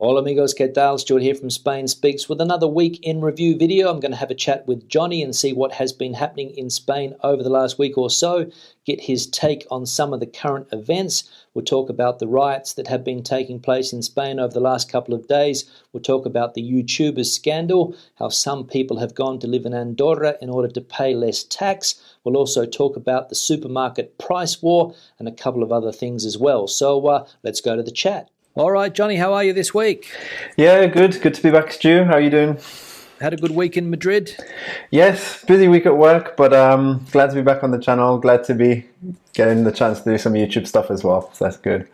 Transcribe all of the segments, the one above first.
Hola amigos, ¿qué tal? Stuart here from Spain Speaks with another week in review video. I'm going to have a chat with Jonny and see what has been happening in Spain over the last week or so, get his take on some of the current events. We'll talk about the riots that have been taking place in Spain over the last couple of days. We'll talk about the YouTubers scandal, how some people have gone to live in Andorra in order to pay less tax. We'll also talk about the supermarket price war and a couple of other things as well. So let's go to the chat. All right, Jonny, how are you this week? Yeah, good. Good to be back, Stu. How are you doing? Had a good week in Madrid? Yes, busy week at work, but glad to be back on the channel. Glad to be getting the chance to do some YouTube stuff as well. So that's good.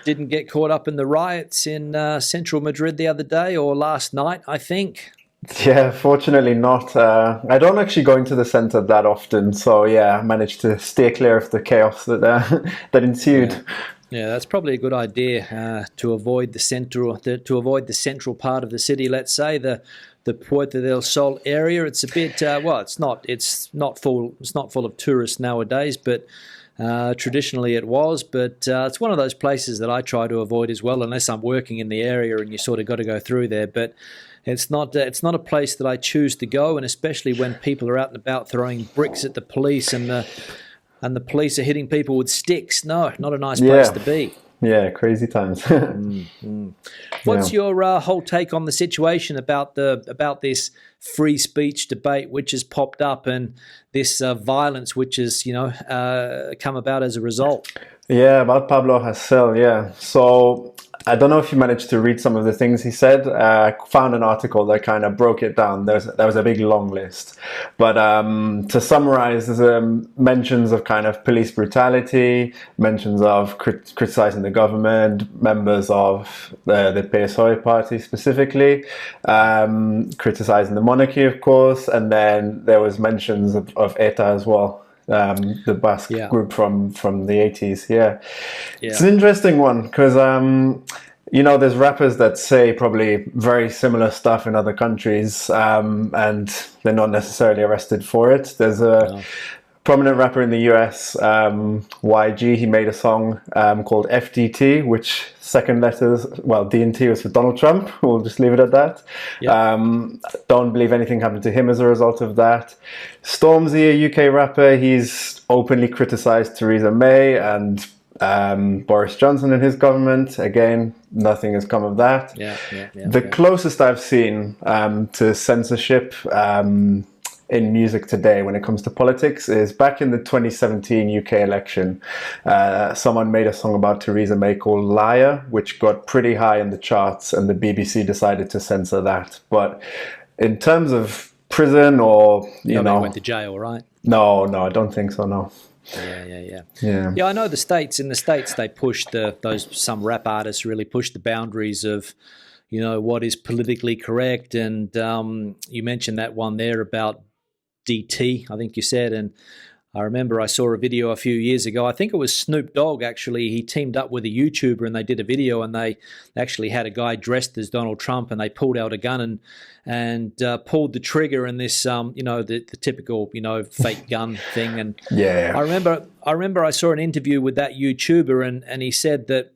Didn't get caught up in the riots in central Madrid the other day or last night, I think. Yeah, fortunately not. I don't actually go into the centre that often, so yeah, I managed to steer clear of the chaos that that ensued. Yeah, that's probably a good idea to avoid the central part of the city. Let's say the Puerta del Sol area. It's a bit it's not full of tourists nowadays, but traditionally it was. But it's one of those places that I try to avoid as well, unless I'm working in the area and you sort of got to go through there. But it's not a place that I choose to go, and especially when people are out and about throwing bricks at the police and the police are hitting people with sticks. No, not a nice place to be. Yeah, crazy times. What's your whole take on the situation about this free speech debate which has popped up and this violence which has come about as a result? Yeah, about Pablo Hasél, yeah. So I don't know if you managed to read some of the things he said. I found an article that kind of broke it down. There was a big long list. But to summarize, there's mentions of kind of police brutality, mentions of criticizing the government, members of the PSOE party specifically, criticizing the monarchy, of course, and then there was mentions of ETA as well. The Basque group from the 80s. It's an interesting one because there's rappers that say probably very similar stuff in other countries, and they're not necessarily arrested for it. There's a prominent rapper in the US, YG. He made a song called FDT, which second letters, D&T was for Donald Trump. We'll just leave it at that. Don't believe anything happened to him as a result of that. Stormzy, a UK rapper, he's openly criticized Theresa May and Boris Johnson and his government. Again, nothing has come of that. The closest I've seen to censorship in music today when it comes to politics is back in the 2017 UK election. Someone made a song about Theresa May called Liar, which got pretty high in the charts, and the BBC decided to censor that. But in terms of prison or, they went to jail, right? No, I don't think so, no. Yeah, I know the States. In the States, they push some rap artists really push the boundaries of, what is politically correct. And you mentioned that one there about DT, I think you said, and I remember I saw a video a few years ago. I think it was Snoop Dogg, actually. He teamed up with a YouTuber and they did a video, and they actually had a guy dressed as Donald Trump, and they pulled out a gun and pulled the trigger in this, the typical, fake gun thing. And I remember I saw an interview with that YouTuber, and he said that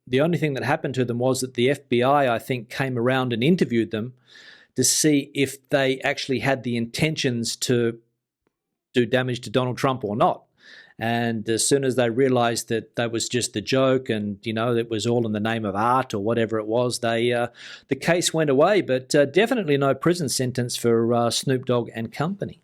the only thing that happened to them was that the FBI, I think, came around and interviewed them to see if they actually had the intentions to do damage to Donald Trump or not. And as soon as they realized that was just a joke and, it was all in the name of art or whatever it was, the case went away. But definitely no prison sentence for Snoop Dogg and company.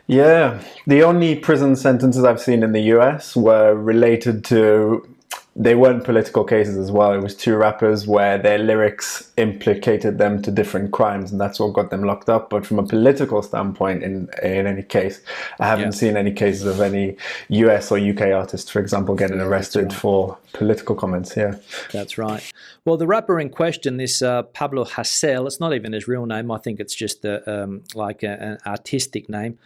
Yeah, the only prison sentences I've seen in the US were related to, they weren't political cases as well. It was two rappers where their lyrics implicated them to different crimes, and that's what got them locked up. But from a political standpoint, in any case, I haven't seen any cases of any US or UK artists, for example, getting arrested for political comments. Yeah, that's right. Well, the rapper in question, this Pablo Hasél, it's not even his real name. I think it's just an artistic name.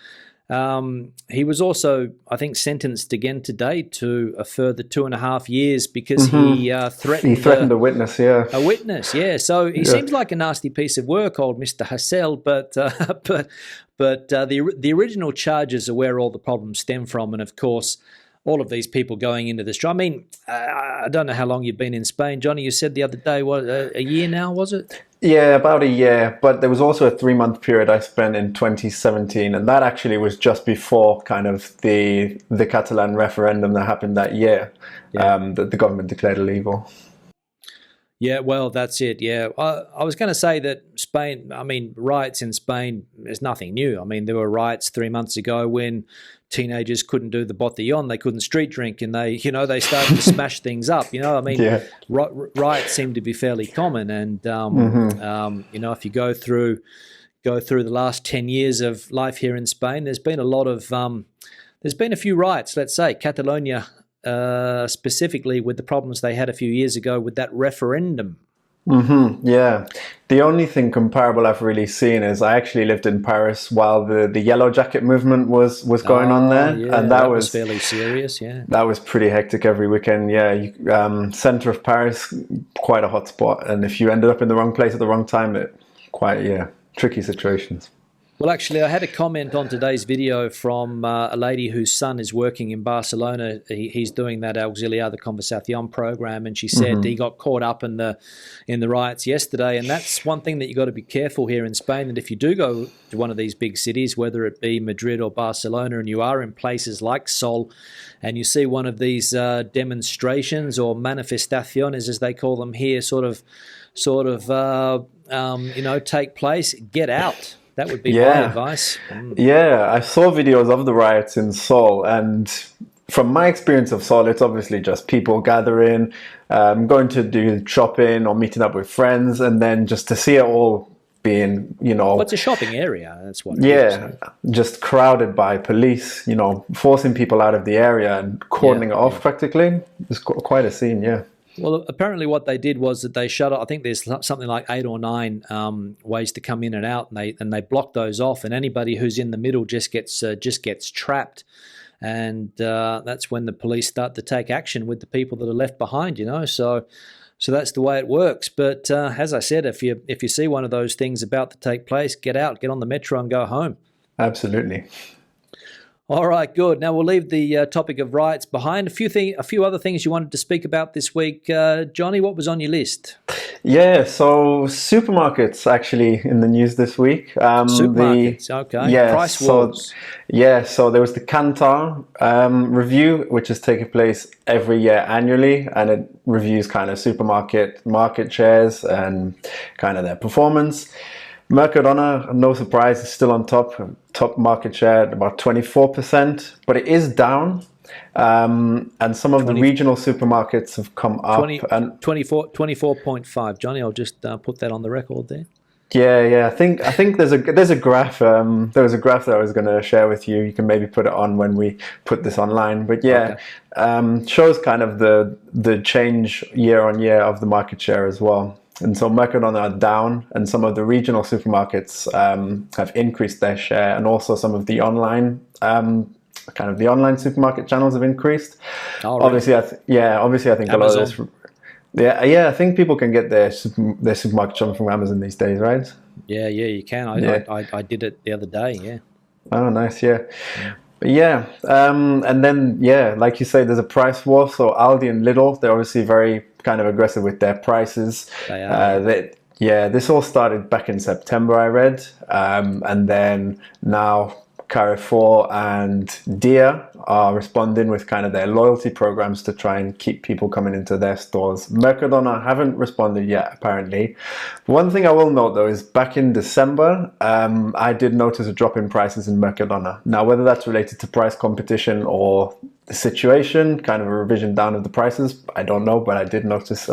He was also, I think, sentenced again today to a further 2.5 years because he threatened a witness. A witness, yeah. So he seems like a nasty piece of work, old Mr. Hasél. But the original charges are where all the problems stem from, and of course, all of these people going into the street. I mean, I don't know how long you've been in Spain, Jonny. You said the other day, what, a year now, was it? Yeah, about a year. But there was also a 3-month period I spent in 2017, and that actually was just before kind of the Catalan referendum that happened that year, that the government declared illegal. Yeah, well, that's it. Yeah, I was going to say that Spain, I mean, riots in Spain is nothing new. I mean, there were riots 3 months ago when teenagers couldn't do the botellón, they couldn't street drink, and they started to smash things up. I mean, riots seem to be fairly common, and if you go through the last 10 years of life here in Spain, there's been a few riots. Let's say Catalonia. Specifically with the problems they had a few years ago with that referendum. Yeah. The only thing comparable I've really seen is I actually lived in Paris while the Yellow Jacket movement was going on there. Yeah, and that was fairly serious, yeah. That was pretty hectic every weekend, yeah. Center of Paris, quite a hot spot. And if you ended up in the wrong place at the wrong time, tricky situations. Well, actually, I had a comment on today's video from a lady whose son is working in Barcelona. He's doing that Auxiliar de Conversación program, and she said he got caught up in the riots yesterday. And that's one thing that you got to be careful here in Spain. That if you do go to one of these big cities, whether it be Madrid or Barcelona, and you are in places like Sol, and you see one of these demonstrations or manifestaciones, as they call them here, sort of, take place, get out. That would be my advice. Yeah, I saw videos of the riots in Seoul, and from my experience of Seoul, it's obviously just people gathering, going to do shopping or meeting up with friends, and then just to see it all being, Well, it's a shopping area, that's what it is. Just crowded by police, forcing people out of the area and cordoning it off practically. It's quite a scene, yeah. Well, apparently what they did was that they shut off, I think there's something like 8 or 9 ways to come in and out, and they block those off, and anybody who's in the middle just gets trapped, and that's when the police start to take action with the people that are left behind, so that's the way it works. But as I said, if you see one of those things about to take place, get out, get on the metro and go home. Absolutely. All right, good. Now we'll leave the topic of riots behind. A few other things you wanted to speak about this week, Jonny. What was on your list? Yeah, so supermarkets actually in the news this week. Supermarkets, okay. Yeah, price wars. So there was the Kantar review, which is taking place every year annually, and it reviews kind of supermarket market shares and kind of their performance. Mercadona, no surprise, is still on top market share at about 24%, but it is down. And some of the regional supermarkets have come up. 24.5, Jonny. I'll just put that on the record there. Yeah. I think there's a graph. There was a graph that I was going to share with you. You can maybe put it on when we put this online. But shows kind of the change year on year of the market share as well. And so Mercadona are down, and some of the regional supermarkets have increased their share, and also some of the online the online supermarket channels have increased. Oh, really? Obviously, I think Amazon. A lot of this. Yeah, I think people can get their supermarket shopping from Amazon these days, right? Yeah, you can. I did it the other day. Yeah. Oh, nice. Yeah. Yeah, and then like you say, there's a price war. So Aldi and Lidl, they're obviously very kind of aggressive with their prices. They are. This all started back in September, I read, and then now Carrefour and Dia are responding with kind of their loyalty programs to try and keep people coming into their stores. Mercadona haven't responded yet, apparently. One thing I will note, though, is back in December, I did notice a drop in prices in Mercadona. Now, whether that's related to price competition or the situation, kind of a revision down of the prices, I don't know, but I did notice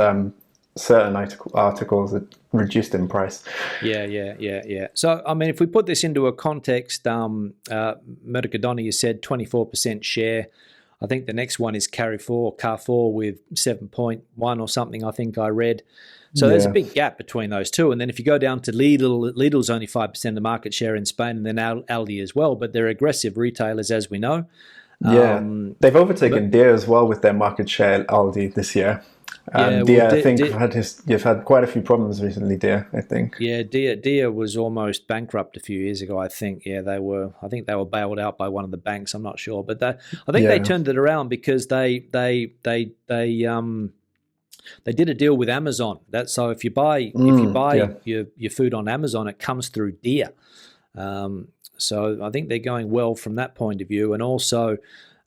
certain articles that reduced in price. Yeah. So, I mean, if we put this into a context, Mercadona, you said 24% share. I think the next one is Carrefour with 7.1 or something, I think I read. So there's a big gap between those two. And then if you go down to Lidl's only 5% of the market share in Spain, and then Aldi as well, but they're aggressive retailers, as we know. They've overtaken Dia as well with their market share, Aldi, this year. Dia, I think, you've had quite a few problems recently, Dia, I think. Yeah, Dia was almost bankrupt a few years ago, I think. Yeah, they were bailed out by one of the banks, I'm not sure. But I think they turned it around because they did a deal with Amazon. So if you buy your food on Amazon, it comes through Dia. So I think they're going well from that point of view. And also,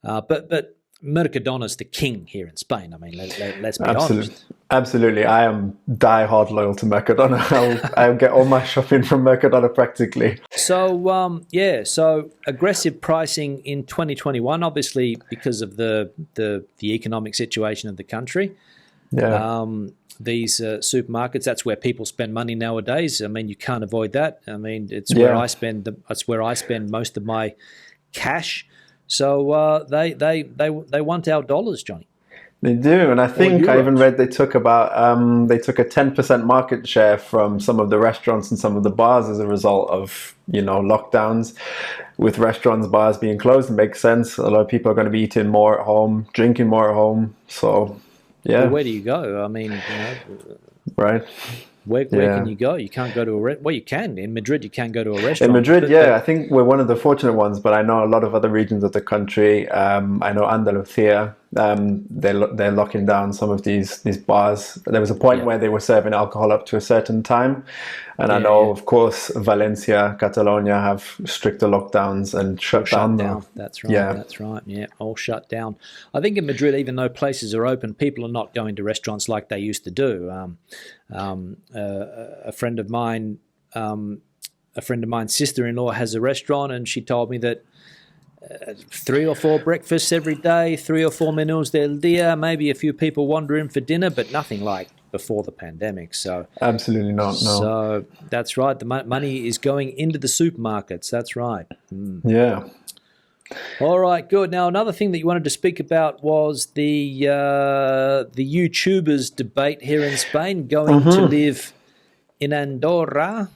but Mercadona's the king here in Spain. I mean, let's be honest. Absolutely. I am die-hard loyal to Mercadona. I'll get all my shopping from Mercadona practically. So, so aggressive pricing in 2021, obviously because of the economic situation of the country. Yeah. These supermarkets, that's where people spend money nowadays. I mean, you can't avoid that. I mean, it's where I spend most of my cash. So they want our dollars, Jonny. They do, and I think I even read they took a 10% market share from some of the restaurants and some of the bars as a result of lockdowns. With restaurants, bars being closed, it makes sense. A lot of people are going to be eating more at home, drinking more at home. So, yeah. Well, where do you go? I mean, right. Where can you go? You can't go to a well, you can. In Madrid, you can go to a restaurant. In Madrid, I think we're one of the fortunate ones, but I know a lot of other regions of the country. I know Andalusia, they're locking down some of these bars. There was a point where they were serving alcohol up to a certain time. And I know, of course, Valencia, Catalonia have stricter lockdowns and shut down. That's right. That's right. Yeah, all shut down. I think in Madrid, even though places are open, people are not going to restaurants like they used to do. A friend of mine's sister-in-law has a restaurant, and she told me that 3 or 4 breakfasts every day, 3 or 4 menus del dia, maybe a few people wander in for dinner, but nothing like before the pandemic. So absolutely not. No. So that's right. The money is going into the supermarkets. That's right. Yeah. All right, good. Now, another thing that you wanted to speak about was the YouTubers debate here in Spain, going to live in Andorra.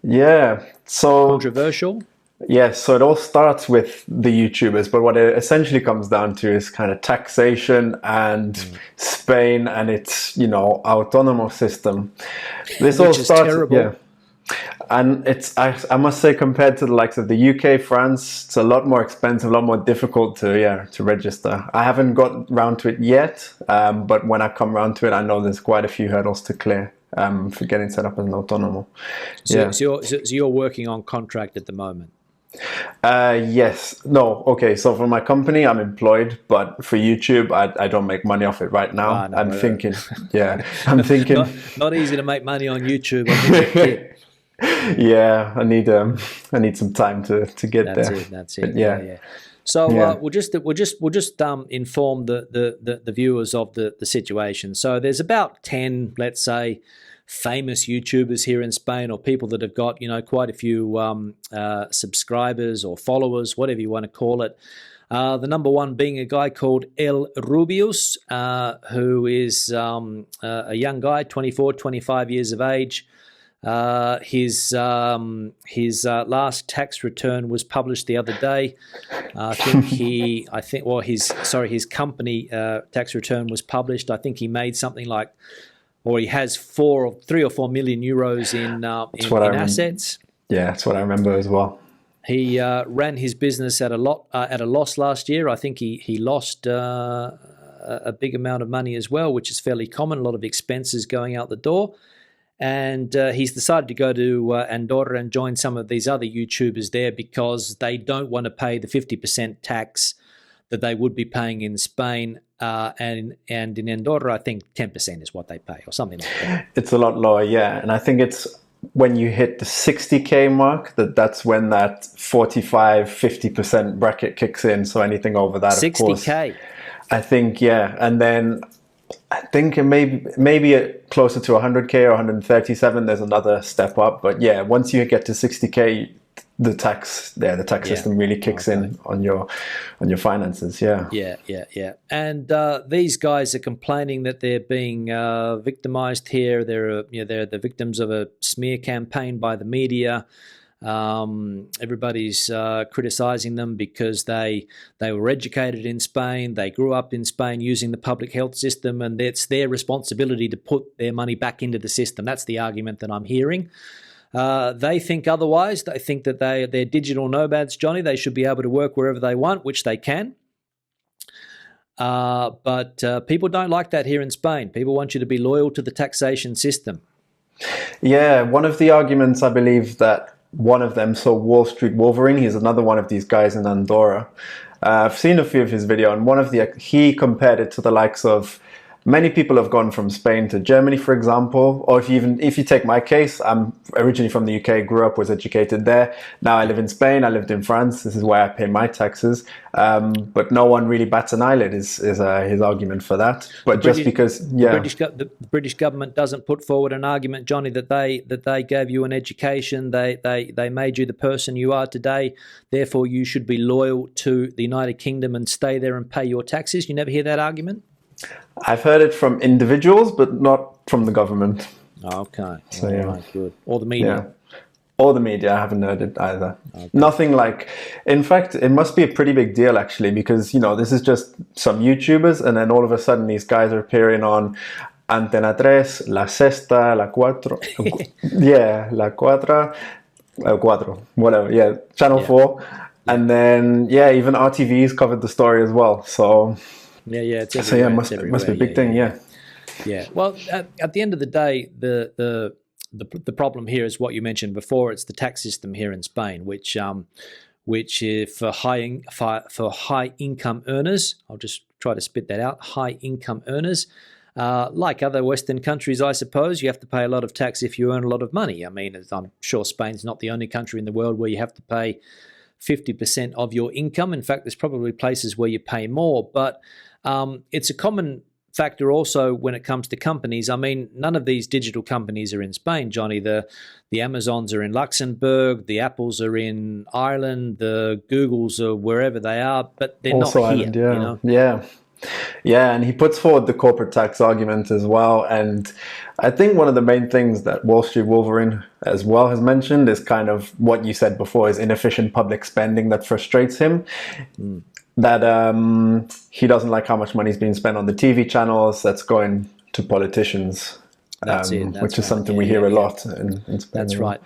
Yeah. So controversial. Yes, so it all starts with the YouTubers, but what it essentially comes down to is kind of taxation and Spain and its, autonomous system. This all starts, terrible. Yeah. And I must say, compared to the likes of the UK, France, it's a lot more expensive, a lot more difficult to register. I haven't got round to it yet, but when I come round to it, I know there's quite a few hurdles to clear for getting set up as an autonomo. So you're working on contract at the moment? Yes. No. Okay. So for my company, I'm employed, but for YouTube, I don't make money off it right now. I'm thinking. Not easy to make money on YouTube. Yeah, I need some time to get there. That's it. Yeah. So we'll just inform the viewers of the situation. So there's about 10, let's say, famous YouTubers here in Spain, or people that have got quite a few subscribers or followers, whatever you want to call it. The number one being a guy called El Rubius, who is a young guy, 24, 25 years of age. His last tax return was published the other day. His company tax return was published. I think he made something like, or he has 3 or 4 million euros in assets. Yeah, that's what I remember as well. He ran his business at a loss last year. I think he lost a big amount of money as well, which is fairly common. A lot of expenses going out the door. And he's decided to go to Andorra and join some of these other YouTubers there because they don't want to pay the 50% tax that they would be paying in Spain. And in Andorra, I think 10% is what they pay or something like that. It's a lot lower, yeah. And I think it's when you hit the 60K mark, that's when that 45-50% bracket kicks in. So anything over that, 60K. Of course. 60K? I think, yeah. And then I think maybe closer to 100K or 137, there's another step up. But yeah, once you get to 60K, the tax system really kicks in on your finances. Yeah. And these guys are complaining that they're being victimized here. They're the victims of a smear campaign by the media. Everybody's criticizing them because they were educated in Spain, they grew up in Spain using the public health system, and it's their responsibility to put their money back into the system. That's the argument that I'm hearing. They think otherwise. They think that they're digital nomads, Jonny. They should be able to work wherever they want, which they can. But people don't like that here in Spain. People want you to be loyal to the taxation system. Yeah, one of the arguments, I believe, that one of them, so Wall Street Wolverine, he's another one of these guys in Andorra. I've seen a few of his videos, and he compared it to the likes of, many people have gone from Spain to Germany, for example, or if you take my case, I'm originally from the UK, grew up, was educated there. Now I live in Spain, I lived in France, this is where I pay my taxes. But no one really bats an eyelid is his argument for that. But the British government doesn't put forward an argument, Jonny, that they gave you an education, they made you the person you are today, therefore you should be loyal to the United Kingdom and stay there and pay your taxes. You never hear that argument? I've heard it from individuals, but not from the government. Okay. So, right, good. Or the media. Yeah. Or the media, I haven't heard it either. Okay. Nothing like, in fact, it must be a pretty big deal actually, because, this is just some YouTubers, and then all of a sudden these guys are appearing on Antena 3, La Sexta, La Cuatro. Yeah, La Cuatro, Cuatro, whatever. Yeah, Channel 4. And then, even RTV's covered the story as well. So... it's everywhere. So it must be a big thing. Yeah. Well, at the end of the day, the problem here is what you mentioned before. It's the tax system here in Spain, which is for high income earners. I'll just try to spit that out. High income earners, like other Western countries, I suppose, you have to pay a lot of tax if you earn a lot of money. I mean, I'm sure Spain's not the only country in the world where you have to pay 50% of your income. In fact, there's probably places where you pay more, but it's a common factor also when it comes to companies. I mean, none of these digital companies are in Spain, Jonny. The Amazons are in Luxembourg, the Apples are in Ireland, the Googles are wherever they are, but they're also not here. Ireland, Yeah, and he puts forward the corporate tax argument as well. And I think one of the main things that Wall Street Wolverine as well has mentioned is kind of what you said before, is inefficient public spending that frustrates him. That he doesn't like how much money is being spent on the TV channels that's going to politicians. Which is something we hear a lot in Spain.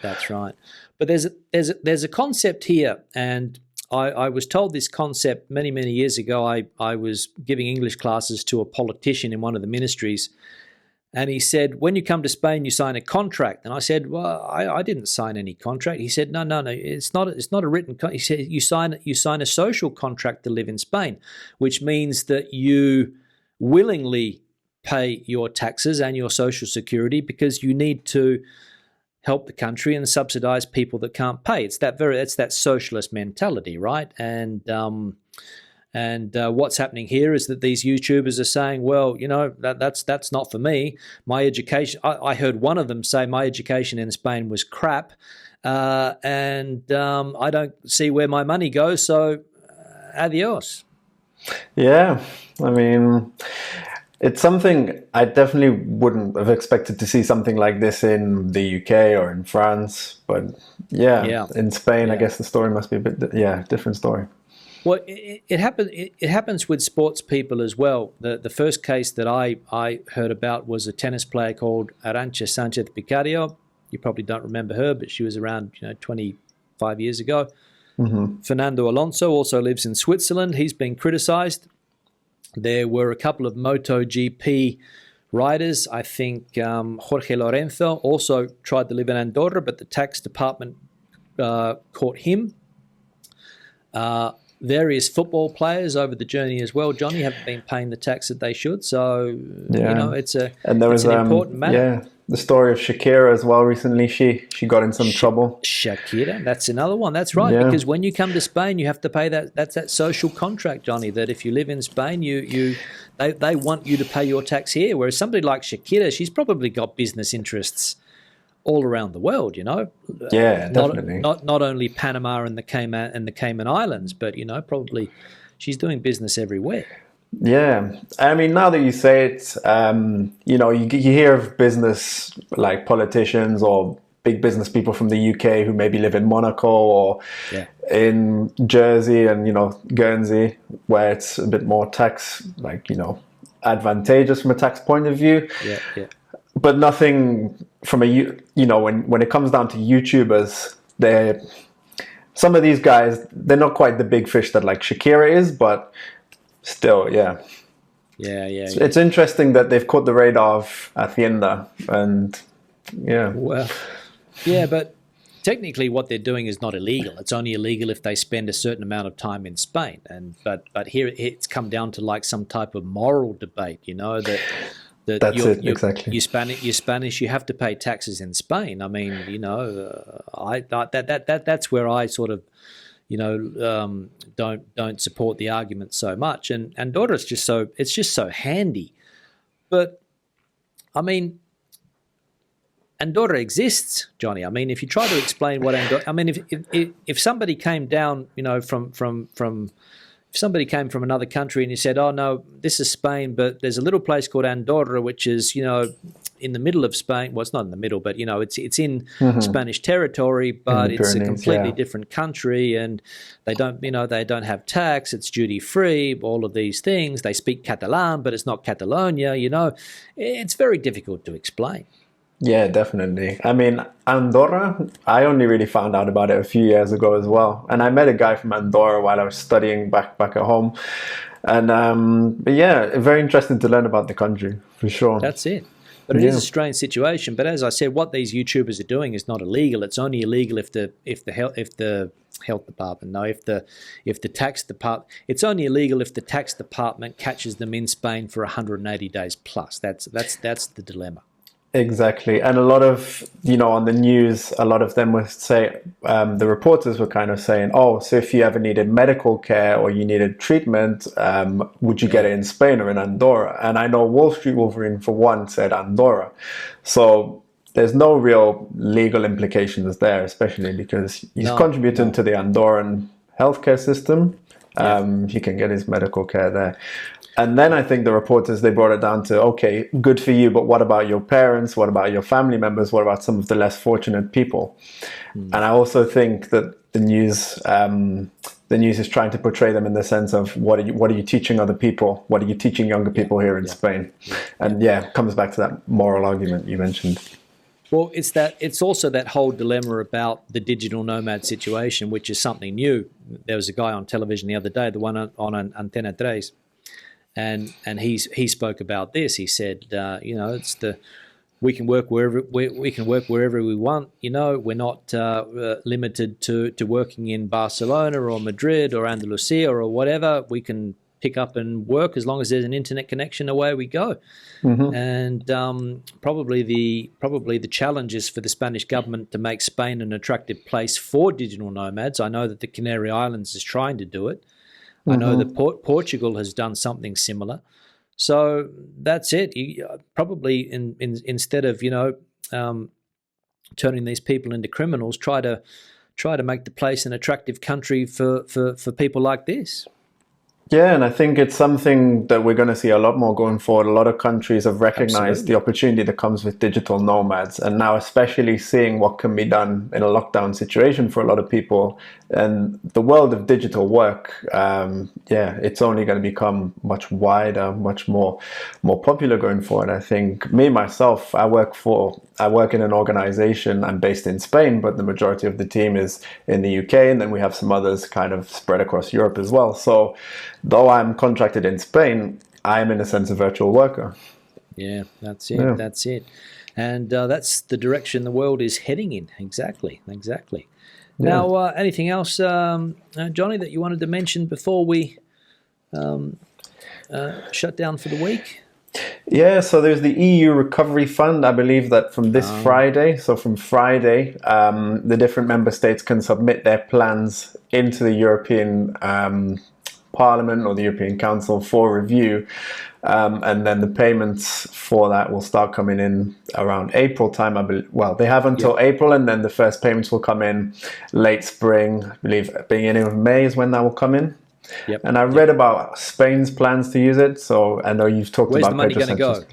That's right. But there's a concept here, and I was told this concept many, many years ago. I was giving English classes to a politician in one of the ministries, and he said, when you come to Spain, you sign a contract. And I said, well, I didn't sign any contract. He said, no, it's not a written contract. He said, you sign a social contract to live in Spain, which means that you willingly pay your taxes and your social security because you need to help the country and subsidize people that can't pay. It's that socialist mentality, right? And what's happening here is that these YouTubers are saying, well, that's not for me. My education, I heard one of them say, my education in Spain was crap, and I don't see where my money goes, so adios. Yeah, I mean, it's something I definitely wouldn't have expected to see something like this in the UK or in France, but in Spain, I guess the story must be a bit, different story. Well, it happens with sports people as well. The first case that I heard about was a tennis player called Arantxa Sánchez Picario. You probably don't remember her, but she was around 25 years ago. Mm-hmm. Fernando Alonso also lives in Switzerland. He's been criticised. There were a couple of MotoGP riders. I think Jorge Lorenzo also tried to live in Andorra, but the tax department caught him. Various football players over the journey as well, Jonny, haven't been paying the tax that they should. So, it's an important matter. Yeah, the story of Shakira as well recently. She got in some trouble. Shakira, that's another one. That's right, because when you come to Spain, you have to pay that social contract, Jonny, that if you live in Spain, they want you to pay your tax here. Whereas somebody like Shakira, she's probably got business interests all around the world, Yeah, definitely. Not only Panama and the Cayman Islands, but probably she's doing business everywhere. Yeah, I mean, now that you say it, you hear of business like politicians or big business people from the UK who maybe live in Monaco or in Jersey and, Guernsey, where it's a bit more tax, advantageous from a tax point of view. Yeah. But nothing from when it comes down to YouTubers, some of these guys, they're not quite the big fish that like Shakira is, but still, yeah. It's interesting that they've caught the radar of Hacienda, and Well, yeah, but technically what they're doing is not illegal. It's only illegal if they spend a certain amount of time in Spain. But here it's come down to like some type of moral debate, that that's exactly. You're Spanish, you have to pay taxes in Spain. I mean, that's where I sort of, don't support the argument so much. And Andorra is just so handy. But I mean, Andorra exists, Jonny. I mean, if you try to explain what Andorra, I mean, if somebody came down, if somebody came from another country and you said, "Oh no, this is Spain, but there's a little place called Andorra, which is, in the middle of Spain. Well, it's not in the middle, but it's in Spanish territory, but it's a completely different country, and they don't have tax. It's duty free. All of these things. They speak Catalan, but it's not Catalonia. It's very difficult to explain." Yeah, definitely. I mean, Andorra, I only really found out about it a few years ago as well. And I met a guy from Andorra while I was studying back at home. And but yeah, very interesting to learn about the country, for sure. That's it. But it is a strange situation. But as I said, what these YouTubers are doing is not illegal. It's only illegal if the health department, no, if the tax department, it's only illegal if the tax department catches them in Spain for 180 days plus. That's the dilemma. Exactly. And a lot of, on the news, a lot of them would say, the reporters were kind of saying, oh, so if you ever needed medical care or you needed treatment, would you get it in Spain or in Andorra? And I know Wall Street Wolverine, for one, said Andorra. So there's no real legal implications there, especially because he's contributing to the Andorran healthcare system. He can get his medical care there. And then I think the reporters, they brought it down to, okay, good for you, but what about your parents? What about your family members? What about some of the less fortunate people? And I also think that the news is trying to portray them in the sense of what are you teaching other people? What are you teaching younger people here in Spain? And it comes back to that moral argument you mentioned. Well, it's also that whole dilemma about the digital nomad situation, which is something new. There was a guy on television the other day, the one on Antena 3. And he spoke about this. He said, it's we can work wherever we want. We're not limited to working in Barcelona or Madrid or Andalusia or whatever. We can pick up and work as long as there's an internet connection. Away we go. And probably the challenge is for the Spanish government to make Spain an attractive place for digital nomads. I know that the Canary Islands is trying to do it. I know that Portugal has done something similar. So that's it. You, probably instead of turning these people into criminals, try to make the place an attractive country for people like this. Yeah, and I think it's something that we're going to see a lot more going forward. A lot of countries have recognized the opportunity that comes with digital nomads, and now especially seeing what can be done in a lockdown situation for a lot of people. And the world of digital work, it's only going to become much wider, much more popular going forward. I think me, myself, I work in an organization. I'm based in Spain, but the majority of the team is in the UK, and then we have some others kind of spread across Europe as well. So though I'm contracted in Spain, I am in a sense a virtual worker. Yeah, that's it. Yeah. That's it. And that's the direction the world is heading in. Exactly. Yeah. Now, anything else, Jonny, that you wanted to mention before we shut down for the week? Yeah, so there's the EU Recovery Fund. I believe that from this Friday, the different member states can submit their plans into the European Parliament or the European Council for review. And then the payments for that will start coming in around April time. I believe. Well, they have until April, and then the first payments will come in late spring. I believe beginning of May is when that will come in. Yep. And I read about Spain's plans to use it. So I know you've talked Where's about the money going to go?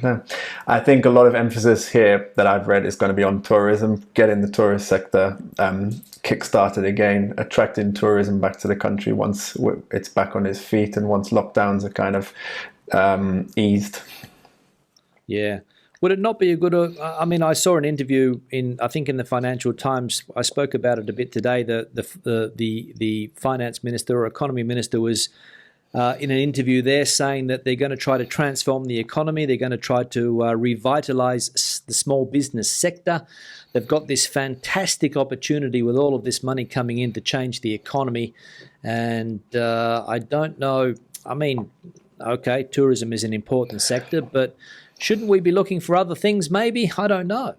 I think a lot of emphasis here that I've read is going to be on tourism, getting the tourist sector kick-started again, attracting tourism back to the country once it's back on its feet and once lockdowns are kind of eased. Yeah. Would it not be a good? I mean, I saw an interview I think in the Financial Times. I spoke about it a bit today. The finance minister or economy minister was in an interview there saying that they're going to try to transform the economy. They're going to try to revitalize the small business sector. They've got this fantastic opportunity with all of this money coming in to change the economy, and I don't know. I mean, okay, tourism is an important sector, but shouldn't we be looking for other things maybe? I don't know.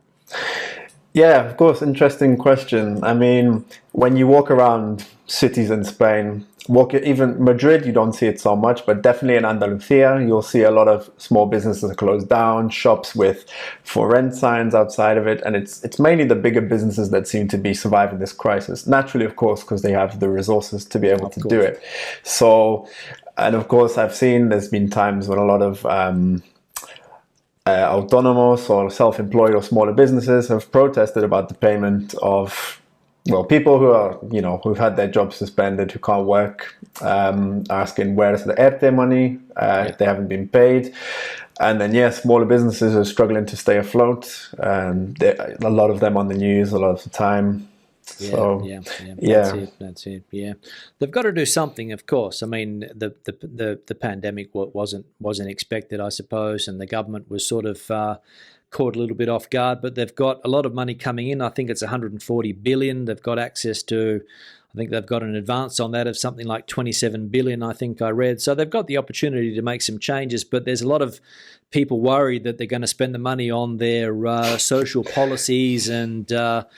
Yeah, of course, interesting question. I mean, when you walk around cities in Spain, even Madrid, you don't see it so much, but definitely in Andalusia, you'll see a lot of small businesses closed down, shops with for rent signs outside of it, and it's mainly the bigger businesses that seem to be surviving this crisis. Naturally, of course, because they have the resources to be able to do it. So, and of course, I've seen there's been times when a lot of autonomous or self-employed or smaller businesses have protested about the payment of, well, people who are, who've had their jobs suspended, who can't work, asking where's the ERTE money, if they haven't been paid. And then, smaller businesses are struggling to stay afloat, and a lot of them on the news a lot of the time. That's it. Yeah, they've got to do something, of course. I mean, the pandemic wasn't expected, I suppose, and the government was sort of caught a little bit off guard. But they've got a lot of money coming in. I think it's 140 billion. They've got access to. I think they've got an advance on that of something like 27 billion, I think I read. So they've got the opportunity to make some changes, but there's a lot of people worried that they're going to spend the money on their social policies and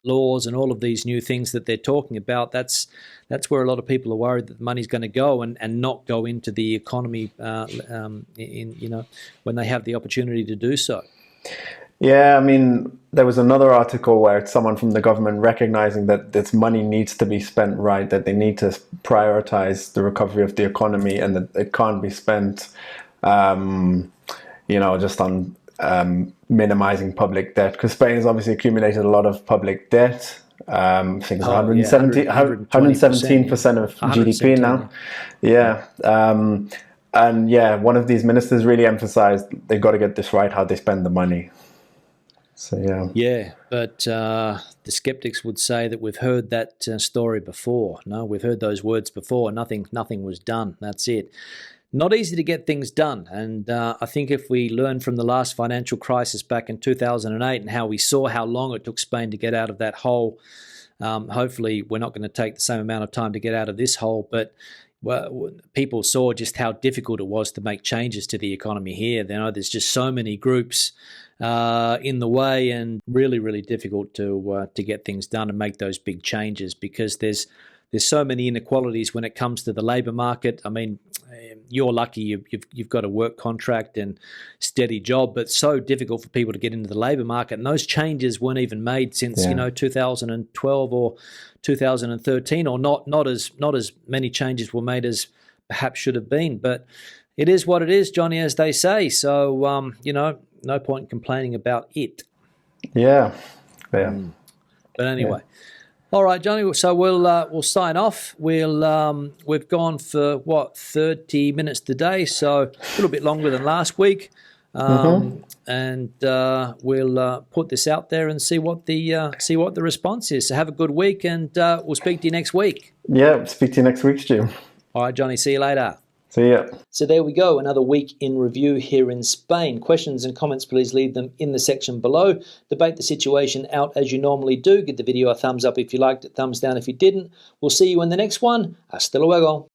laws and all of these new things that they're talking about. That's where a lot of people are worried that the money's going to go and not go into the economy when they have the opportunity to do so. Yeah, I mean, there was another article where it's someone from the government recognizing that this money needs to be spent right, that they need to prioritize the recovery of the economy, and that it can't be spent, just on minimizing public debt. Because Spain has obviously accumulated a lot of public debt. I think it's 117% of GDP now. And one of these ministers really emphasized they've got to get this right, how they spend the money. So but the skeptics would say that we've heard that story before. No, we've heard those words before. Nothing was done. That's it. Not easy to get things done. And I think if we learn from the last financial crisis back in 2008 and how we saw how long it took Spain to get out of that hole, hopefully we're not going to take the same amount of time to get out of this hole. But people saw just how difficult it was to make changes to the economy here. There's just so many groups in the way, and really, really difficult to get things done and make those big changes because there's so many inequalities when it comes to the labour market. I mean, you're lucky you've got a work contract and steady job, but it's so difficult for people to get into the labour market. And those changes weren't even made since 2012 or 2013, or not as many changes were made as perhaps should have been. But it is what it is, Jonny, as they say. So no point complaining about it. Yeah. But anyway. Yeah. All right, Jonny. So we'll sign off. We've gone for 30 minutes today, so a little bit longer than last week. And we'll put this out there and see what the response is. So have a good week, and we'll speak to you next week. Yeah, speak to you next week, Stu. All right, Jonny. See you later. See ya. So there we go, another week in review here in Spain. Questions and comments, please leave them in the section below. Debate the situation out as you normally do. Give the video a thumbs up if you liked it, thumbs down if you didn't. We'll see you in the next one. Hasta luego.